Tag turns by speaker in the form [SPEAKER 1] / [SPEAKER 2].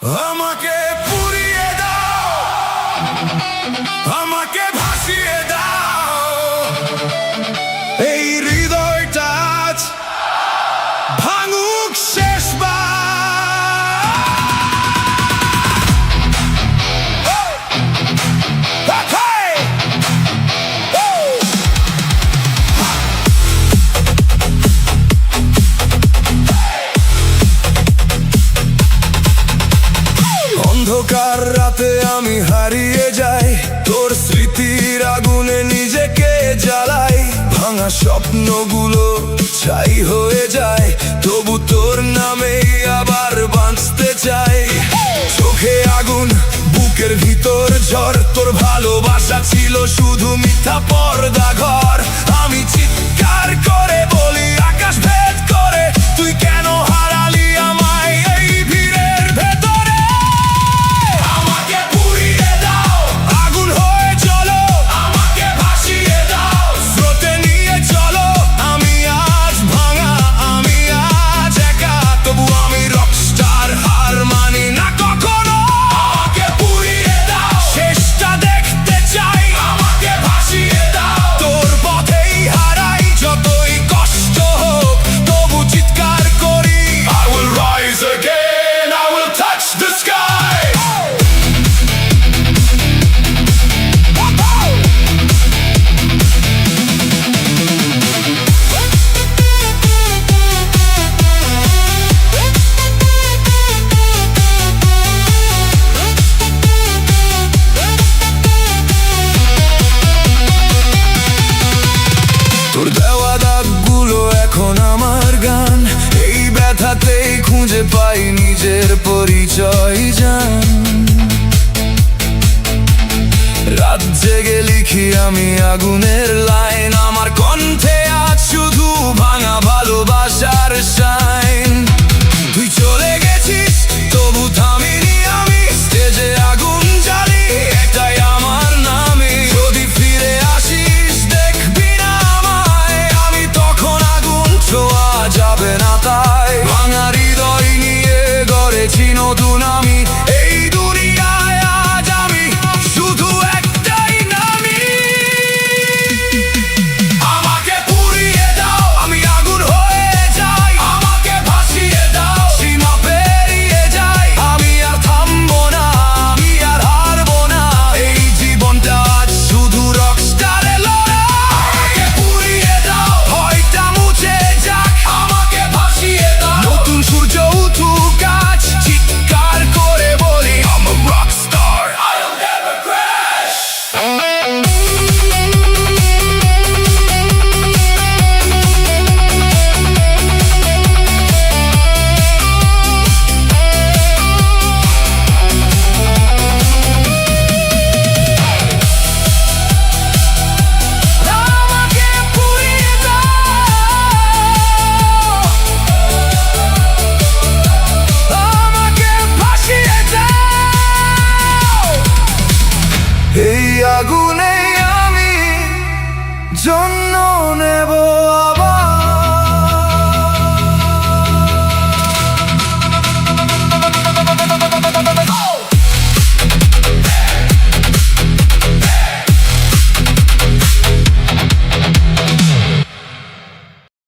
[SPEAKER 1] আমাকে পুড়িয়ে দাও, আমাকে ভাসিয়ে দাও, এই হৃদয়টা আজ ভাঙুক শেষবার। অন্ধকার রাতে আমি হারিয়ে যাই, তোর স্মৃতির আগুনে নিজেকে জ্বালাই। ভাঙা স্বপ্নগুলো ছাই হয়ে যায়, তবু তোর নামেই আবার বাঁচতে চাই। চোখে আগুন, বুকের ভিতর ঝড়, তোর ভালোবাসা ছিল শুধু মিথ্যা পর্দা ঘর। আমি চিৎকার করে বলি আকাশ ভেদ করে, তুই কেন হারালি আমায় এই ভিড়ের ভেতরে। আমাকে পুড়িয়ে দাও, আগুন হয়ে চলো, আমাকে ভাসিয়ে দাও, স্রোতে নিয়ে চলো। আমি আজ ভাঙা, আমি আজ একা, তবু আমি রকস্টার, হার মানি না কখনো। আমাকে পুড়িয়ে দাও, শেষটা দেখতে চাই, আমাকে ভাসিয়ে দাও, তোর পথেই হারাই, যতই কষ্ট হোক তবু চিৎকার করি। I will rise again, I will touch the sky. তোর দেওয়া দাগগুলো এখন আমার গান, এই ব্যথাতেই খুঁজে পাই নিজের পরিচয় জান। রাত জেগে লিখি আমি আগুনের লাইন, আমার কণ্ঠে আজ শুধু ভাঙা ভালোবাসার সাইন। তুই